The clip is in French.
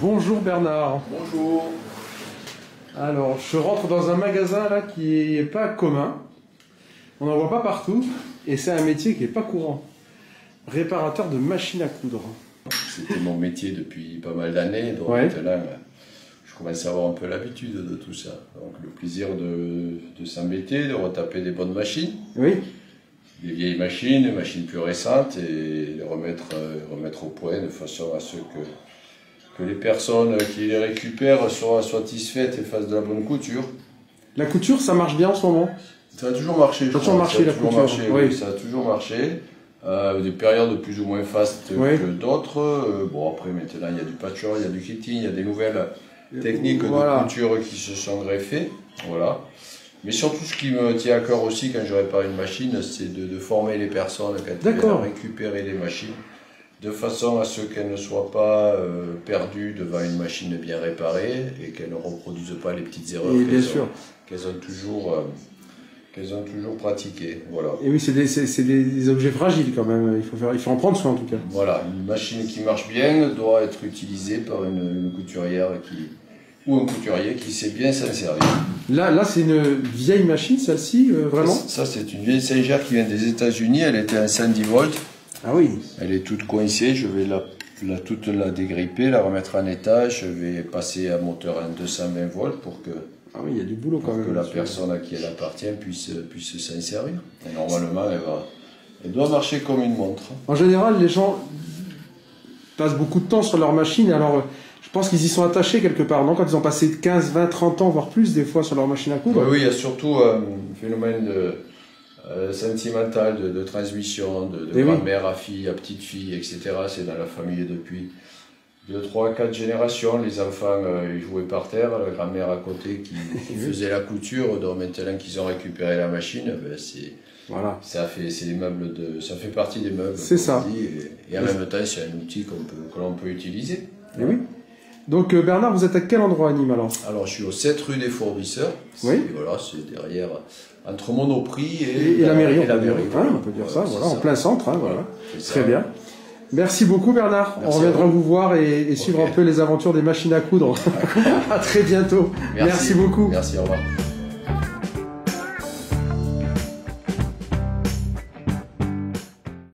Bonjour Bernard. Bonjour. Alors, je rentre dans un magasin là qui est pas commun. On n'en voit pas partout et c'est un métier qui est pas courant. Réparateur de machines à coudre. C'était mon métier depuis pas mal d'années, donc Ouais. là, je commence à avoir un peu l'habitude de tout ça. Donc le plaisir de s'embêter, de retaper des bonnes machines, Oui. des vieilles machines, des machines plus récentes, et les remettre au point de façon à ce que les personnes qui les récupèrent soient satisfaites et fassent de la bonne couture. La couture, ça marche bien en ce moment. Ça a toujours marché, Ça a toujours marché, la couture. Oui, Oui. ça a toujours marché. Des périodes plus ou moins fastes Oui. que d'autres. Bon, après, maintenant, il y a du patchwork, il y a du kitting, il y a des nouvelles techniques Voilà. de couture qui se sont greffées. Voilà. Mais surtout, ce qui me tient à cœur aussi quand je répare une machine, c'est de former les personnes quand elles viennent récupérer les machines, de façon à ce qu'elles ne soient pas perdues devant une machine bien réparée et qu'elles ne reproduisent pas les petites erreurs Et bien sûr. qu'elles ont toujours pratiquées. Voilà. Et oui, c'est des objets fragiles quand même. Il faut en prendre soin en tout cas. Voilà, une machine qui marche bien doit être utilisée par une couturière ou un couturier qui sait bien s'en servir. Là c'est une vieille machine, celle-ci, vraiment. Ça, c'est une vieille Singer qui vient des États-Unis. Elle était à 110 volts. Ah oui. Elle est toute coincée. Je vais toute la dégripper, la remettre en état. Je vais passer un moteur à 220 volts pour que Ah oui, il y a du boulot quand même. que la personne à qui elle appartient puisse s'en servir. Et normalement, elle doit marcher comme une montre. En général, les gens passent beaucoup de temps sur leur machine, alors je pense qu'ils y sont attachés quelque part, non? Quand ils ont passé 15, 20, 30 ans, voire plus des fois sur leur machine à coudre. Oui, il y a surtout un phénomène sentimental de transmission, de grand-mère à fille, à petite-fille, etc. C'est dans la famille depuis 2, 3, 4 générations. Les enfants ils jouaient par terre, la grand-mère à côté qui faisait la couture. Donc maintenant qu'ils ont récupéré la machine, ben Voilà. ça fait partie des meubles. C'est ça. Et en même temps, c'est un outil que l'on peut utiliser. Et oui. Donc Bernard, vous êtes à quel endroit à Nîmes alors? Alors je suis au 7 rue des Fourbisseurs. Oui. Voilà, c'est derrière, entre Monoprix Et la mairie, voilà. on peut dire ça, voilà, en plein centre, hein, voilà. C'est Très ça. bien. Merci beaucoup Bernard. Merci On reviendra vous voir et suivre un peu les aventures des machines à coudre. À très bientôt. Merci beaucoup. Merci, au revoir.